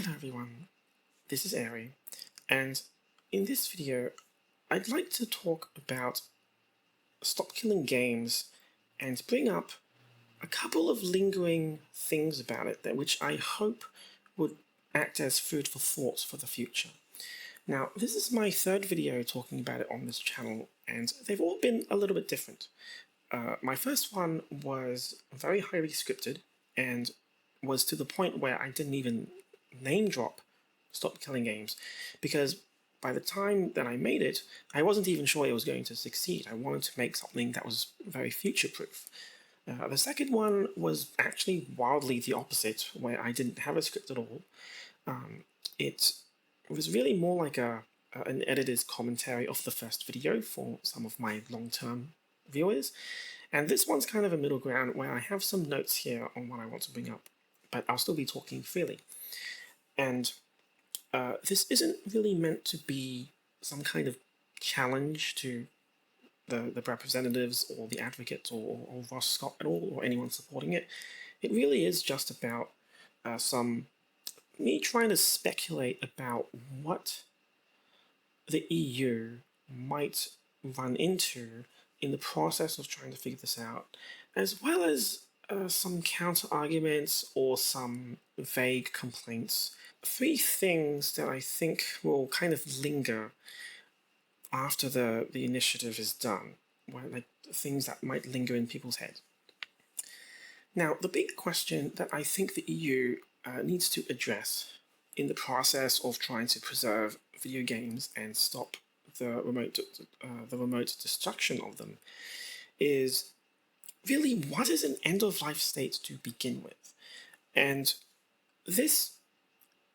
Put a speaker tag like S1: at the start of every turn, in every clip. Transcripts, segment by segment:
S1: Hello everyone, this is Eiri, and in this video I'd like to talk about stop killing games and bring up a couple of lingering things about it that which I hope would act as food for thought for the future. Now, this is my third video talking about it on this channel, and they've all been a little bit different. My first one was very highly scripted and was to the point where I didn't even name drop Stop Killing Games, because by the time that I made it, I wasn't even sure it was going to succeed. I wanted to make something that was very future-proof. The second one was actually wildly the opposite, where I didn't have a script at all. It was really more like an editor's commentary of the first video for some of my long-term viewers. And this one's kind of a middle ground where I have some notes here on what I want to bring up, but I'll still be talking freely. And this isn't really meant to be some kind of challenge to the representatives or the advocates or Ross Scott at all, or anyone supporting it. It really is just about me trying to speculate about what the EU might run into in the process of trying to figure this out, as well as some counter arguments or some vague complaints. Three things that I think will kind of linger after the initiative is done, like things that might linger in people's heads. Now, the big question that I think the EU needs to address in the process of trying to preserve video games and stop the remote destruction of them is really, what is an end-of-life state to begin with? And this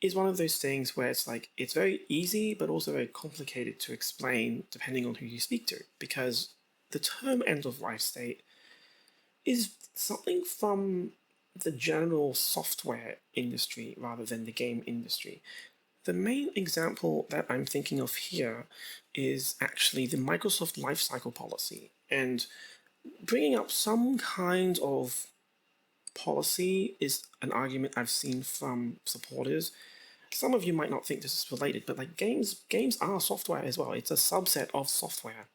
S1: is one of those things where it's very easy but also very complicated to explain depending on who you speak to, because the term end-of-life state is something from the general software industry rather than the game industry. The main example that I'm thinking of here is actually the Microsoft lifecycle policy, and bringing up some kind of policy is an argument I've seen from supporters. Some of you might not think this is related, but like games are software as well. It's a subset of software.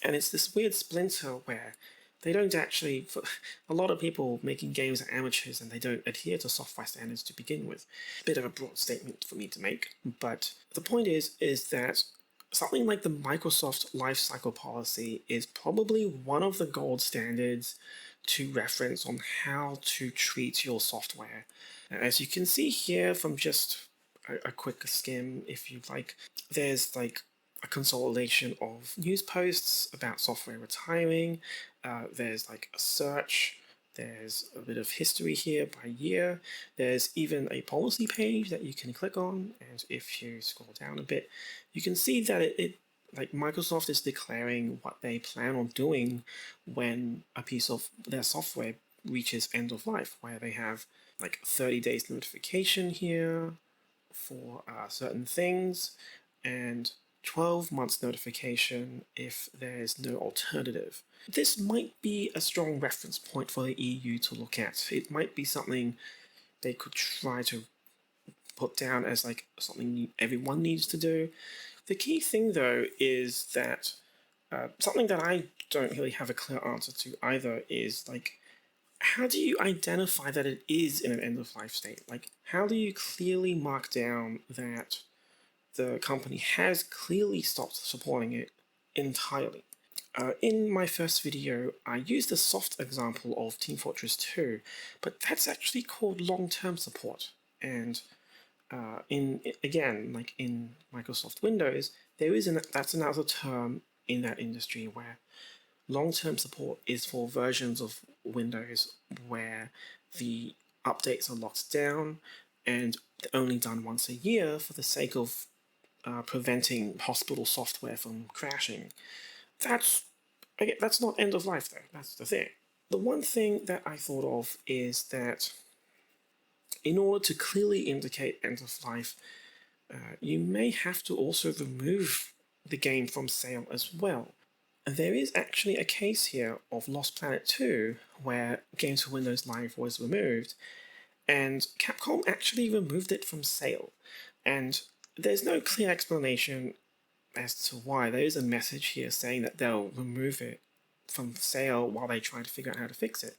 S1: And it's this weird splinter where they don't actually, for a lot of people making games are amateurs and they don't adhere to software standards to begin with. A bit of a broad statement for me to make, but the point is that something like the Microsoft lifecycle policy is probably one of the gold standards to reference on how to treat your software. As you can see here from just a quick skim, if you like, there's like a consolidation of news posts about software retiring. There's like a search. There's a bit of history here by year. There's even a policy page that you can click on, and if you scroll down a bit, you can see that like Microsoft is declaring what they plan on doing when a piece of their software reaches end of life, where they have like 30 days notification here for certain things, and 12 months notification if there's no alternative. This might be a strong reference point for the EU to look at. It might be something they could try to put down as like something everyone needs to do. The key thing though is that something that I don't really have a clear answer to either is like, how do you identify that it is in an end-of-life state? Like, how do you clearly mark down that the company has clearly stopped supporting it entirely? In my first video, I used a soft example of Team Fortress 2, but that's actually called long-term support. And like in Microsoft Windows, that's another term in that industry where long-term support is for versions of Windows where the updates are locked down and only done once a year for the sake of preventing hospital software from crashing. That's not end of life though, that's the thing. The one thing that I thought of is that in order to clearly indicate end of life, you may have to also remove the game from sale as well. And there is actually a case here of Lost Planet 2 where Games for Windows Live was removed, and Capcom actually removed it from sale. And there's no clear explanation as to why. There is a message here saying that they'll remove it from sale while they try to figure out how to fix it.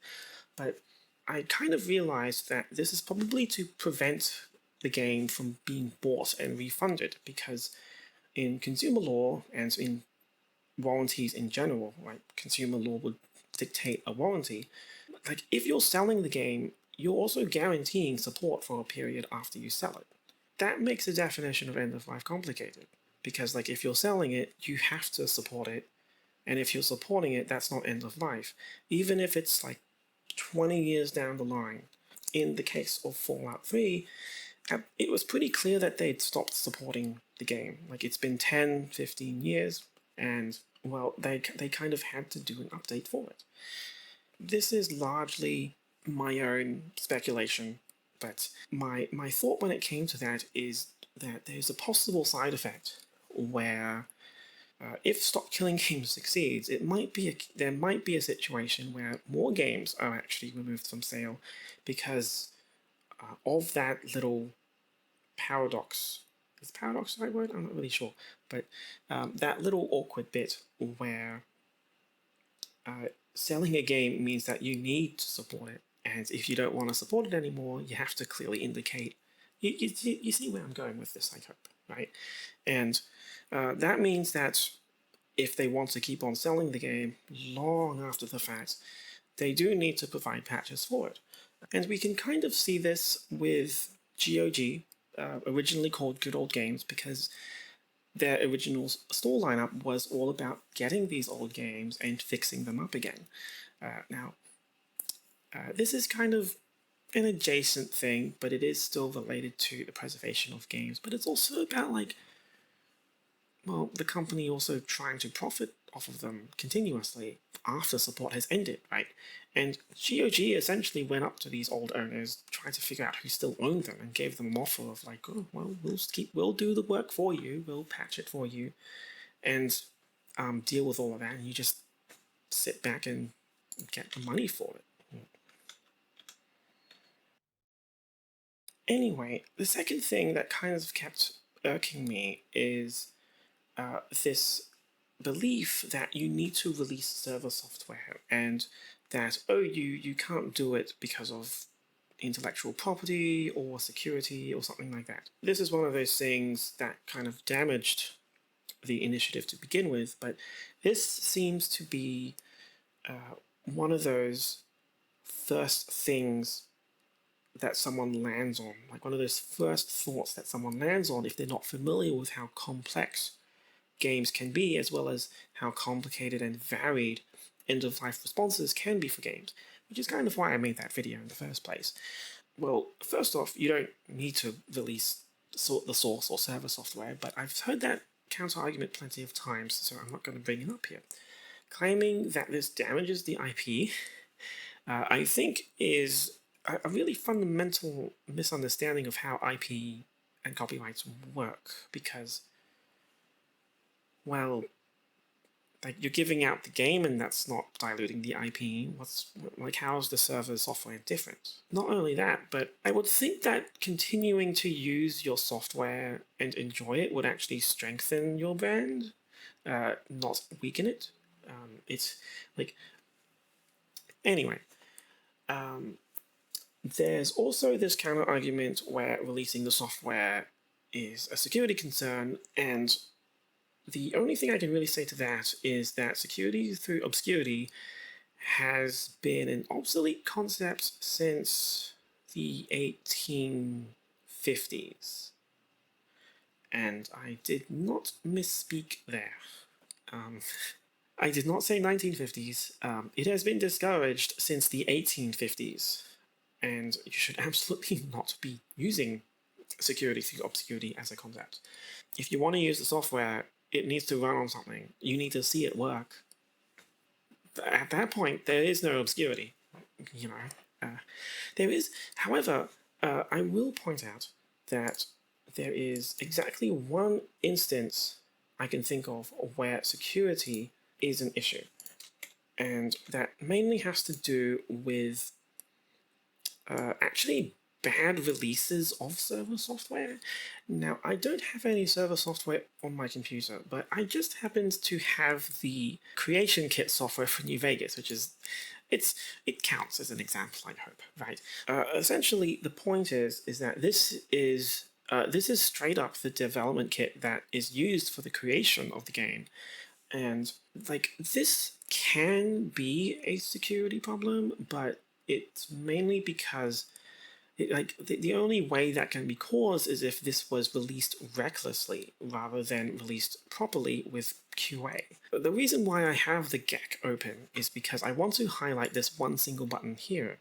S1: But I kind of realized that this is probably to prevent the game from being bought and refunded, because in consumer law and in warranties in general, like consumer law would dictate a warranty. Like if you're selling the game, you're also guaranteeing support for a period after you sell it. That makes the definition of end of life complicated, because like if you're selling it, you have to support it, and if you're supporting it, that's not end of life, even if it's like 20 years down the line. In the case of Fallout 3, it was pretty clear that they'd stopped supporting the game. Like it's been 10, 15 years, and well, they kind of had to do an update for it. This is largely my own speculation, but my thought when it came to that is that there's a possible side effect where if Stop Killing Games succeeds, there might be a situation where more games are actually removed from sale because of that little paradox. Is paradox the right word? I'm not really sure, but that little awkward bit where selling a game means that you need to support it, and if you don't want to support it anymore, you have to clearly indicate. You see where I'm going with this, I hope, right? And that means that if they want to keep on selling the game long after the fact, they do need to provide patches for it. And we can kind of see this with GOG, originally called Good Old Games, because their original store lineup was all about getting these old games and fixing them up again. Now, this is kind of an adjacent thing, but it is still related to the preservation of games. But it's also about, like, well, the company also trying to profit off of them continuously after support has ended, right? And GOG essentially went up to these old owners, trying to figure out who still owned them, and gave them an offer of like, oh, well, we'll do the work for you, we'll patch it for you, and deal with all of that, and you just sit back and get the money for it. Anyway, the second thing that kind of kept irking me is this belief that you need to release server software, and that, oh, you can't do it because of intellectual property or security or something like that. This is one of those things that kind of damaged the initiative to begin with, but this seems to be one of those first things that someone lands on, like one of those first thoughts that someone lands on if they're not familiar with how complex games can be, as well as how complicated and varied end-of-life responses can be for games, which is kind of why I made that video in the first place. Well, first off, you don't need to release the source or server software, but I've heard that counter-argument plenty of times, so I'm not going to bring it up here. Claiming that this damages the IP, I think is a really fundamental misunderstanding of how IP and copyrights work, because, well, like, you're giving out the game and that's not diluting the IP. How is the server software different? Not only that, but I would think that continuing to use your software and enjoy it would actually strengthen your brand, not weaken it. It's like, anyway. There's also this counter argument where releasing the software is a security concern, and the only thing I can really say to that is that security through obscurity has been an obsolete concept since the 1850s. And I did not misspeak there. I did not say 1950s. It has been discouraged since the 1850s. And you should absolutely not be using security through obscurity as a concept. If you want to use the software, it needs to run on something. You need to see it work. At that point, there is no obscurity. There is, however, I will point out that there is exactly one instance I can think of where security is an issue. And that mainly has to do with actually bad releases of server software. Now, I don't have any server software on my computer, but I just happened to have the creation kit software for New Vegas, which is it counts as an example, I hope, right? Essentially, the point is that this is straight up the development kit that is used for the creation of the game, and like this can be a security problem, but it's mainly because the only way that can be caused is if this was released recklessly rather than released properly with QA. The reason why I have the GEC open is because I want to highlight this one single button here,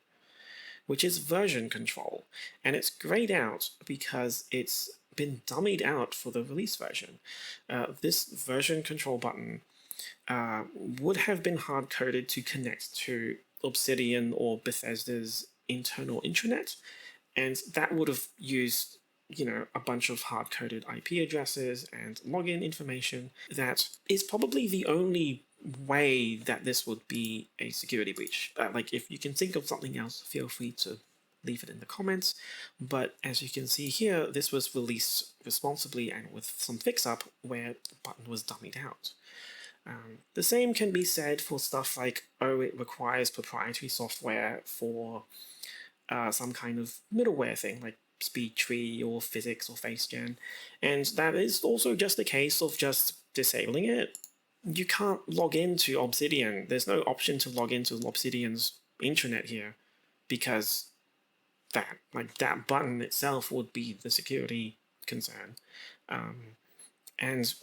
S1: which is version control, and it's grayed out because it's been dummied out for the release version. This version control button would have been hard-coded to connect to Obsidian or Bethesda's internal intranet, and that would have used a bunch of hard-coded IP addresses and login information. That is probably the only way that this would be a security breach. Like, if you can think of something else, feel free to leave it in the comments. But as you can see here, this was released responsibly and with some fix-up where the button was dummied out. The same can be said for stuff like, oh, it requires proprietary software for some kind of middleware thing, like SpeedTree or Physics or FaceGen, and that is also just a case of just disabling it. You can't log into Obsidian. There's no option to log into Obsidian's intranet here, because that button itself would be the security concern. And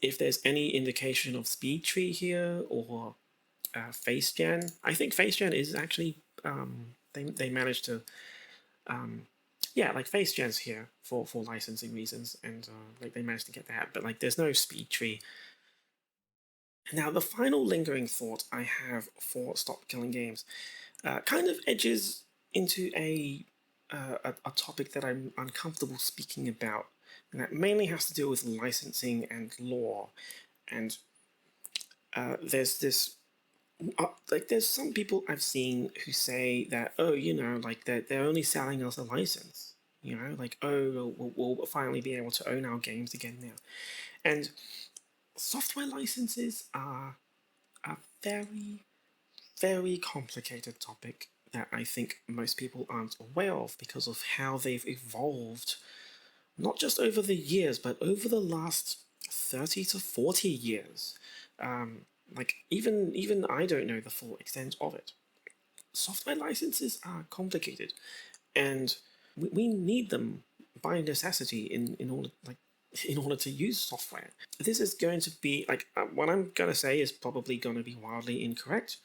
S1: if there's any indication of SpeedTree here or FaceGen, I think FaceGen is actually they managed to like FaceGen's here for licensing reasons, and like they managed to get that, but like there's no SpeedTree. Now, the final lingering thought I have for Stop Killing Games kind of edges into a topic that I'm uncomfortable speaking about, and that mainly has to do with licensing and law. And there's this there's some people I've seen who say that, oh, like they're only selling us a license, like, oh, we'll finally be able to own our games again now. And software licenses are a very, very complicated topic that I think most people aren't aware of because of how they've evolved, not just over the years, but over the last 30 to 40 years. Like, even I don't know the full extent of it. Software licenses are complicated, and we need them by necessity in order to use software. This is going to be what I'm going to say is probably going to be wildly incorrect,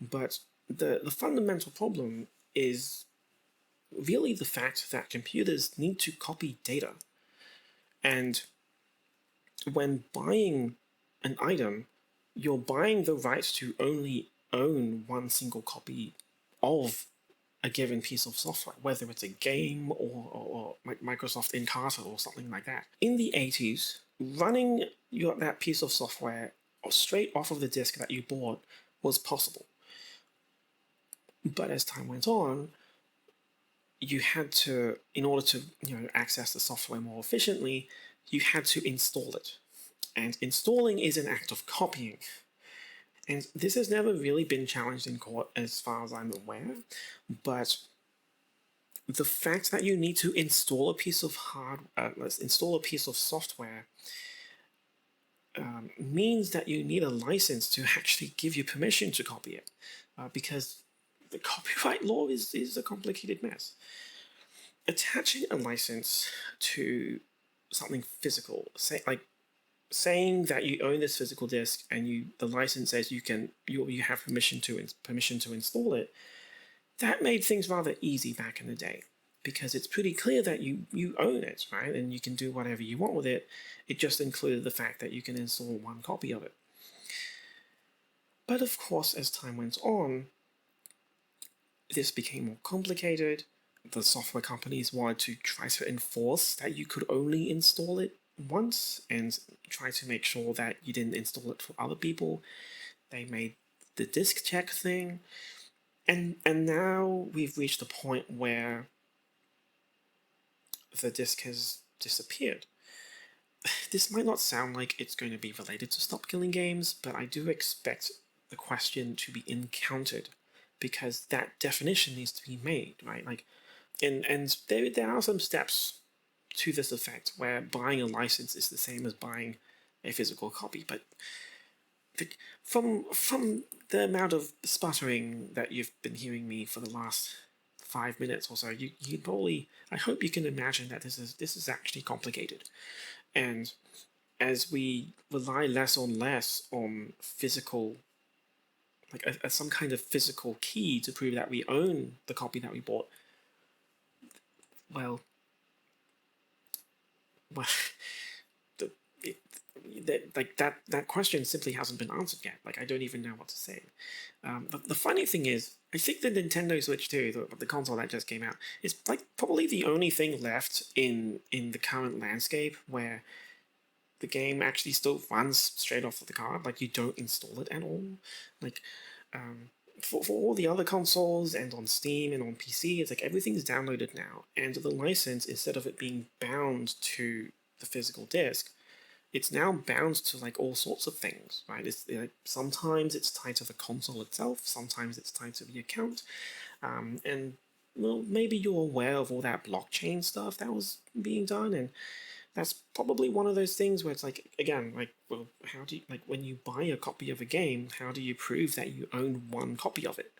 S1: but the fundamental problem is really the fact that computers need to copy data, and when buying an item, you're buying the right to only own one single copy of a given piece of software, whether it's a game or like Microsoft Encarta or something like that. In the 80s, running that piece of software straight off of the disk that you bought was possible. But as time went on, you had to, in order to access the software more efficiently, you had to install it. And installing is an act of copying. And this has never really been challenged in court as far as I'm aware, but the fact that you need to install a piece of software means that you need a license to actually give you permission to copy it, because the copyright law is a complicated mess. Attaching a license to something physical, saying that you own this physical disk and the license says you have permission to install it, that made things rather easy back in the day, because it's pretty clear that you own it, right? And you can do whatever you want with it. It just included the fact that you can install one copy of it. But of course, as time went on, this became more complicated. The software companies wanted to try to enforce that you could only install it once and try to make sure that you didn't install it for other people. They made the disk check thing, and now we've reached a point where the disc has disappeared. This might not sound like it's going to be related to Stop Killing Games, but I do expect the question to be encountered because that definition needs to be made, right? Like, and there are some steps to this effect where buying a license is the same as buying a physical copy, but from the amount of sputtering that you've been hearing me for the last 5 minutes or so, you probably, I hope you can imagine that this is actually complicated, and as we rely less on physical, like some kind of physical key to prove that we own the copy that we bought, well, well, the, it, that question simply hasn't been answered yet. Like, I don't even know what to say. But the funny thing is, I think the Nintendo Switch 2, the console that just came out, is like probably the only thing left in the current landscape where the game actually still runs straight off of the card. Like, you don't install it at all. Like, for all the other consoles and on Steam and on PC, it's like everything's downloaded now. And the license, instead of it being bound to the physical disc, it's now bound to like all sorts of things, right? It's like sometimes it's tied to the console itself, sometimes it's tied to the account, and well, maybe you're aware of all that blockchain stuff that was being done, and that's probably one of those things where it's like, again, like, well, how do you, like, when you buy a copy of a game, how do you prove that you own one copy of it?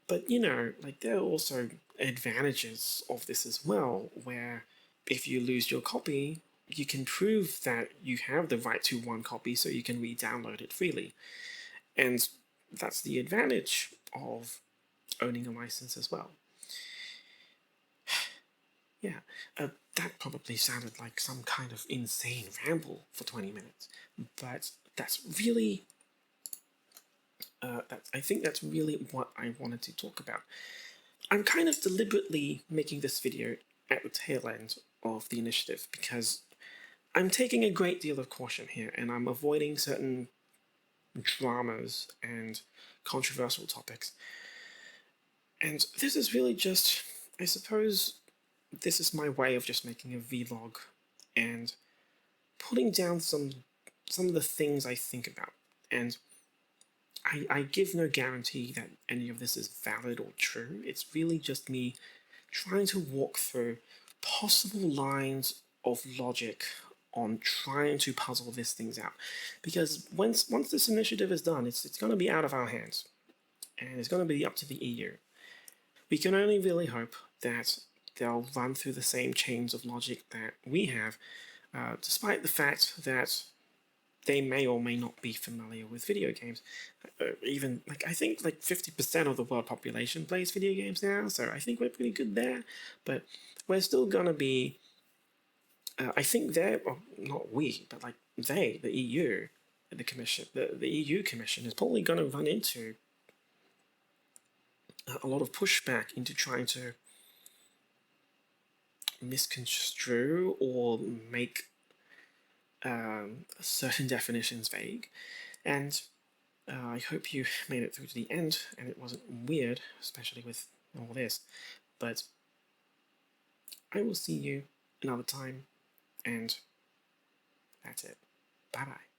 S1: But, like, there are also advantages of this as well, where if you lose your copy, you can prove that you have the right to one copy so you can re-download it freely. And that's the advantage of owning a license as well. Yeah, that probably sounded like some kind of insane ramble for 20 minutes, but that's really, I think that's really what I wanted to talk about. I'm kind of deliberately making this video at the tail end of the initiative because I'm taking a great deal of caution here, and I'm avoiding certain dramas and controversial topics. And this is really just, I suppose, this is my way of just making a vlog and putting down some of the things I think about. And I give no guarantee that any of this is valid or true. It's really just me trying to walk through possible lines of logic on trying to puzzle these things out. Because once this initiative is done, it's going to be out of our hands. And it's going to be up to the EU. We can only really hope that they'll run through the same chains of logic that we have, despite the fact that they may or may not be familiar with video games. Even, like, I think like 50% of the world population plays video games now, so I think we're pretty good there. But we're still gonna be, I think they're, well, not we, but like the EU, the Commission, the EU Commission is probably gonna run into a lot of pushback into trying to misconstrue or make certain definitions vague. And I hope you made it through to the end and it wasn't weird, especially with all this. But I will see you another time, and that's it. Bye bye.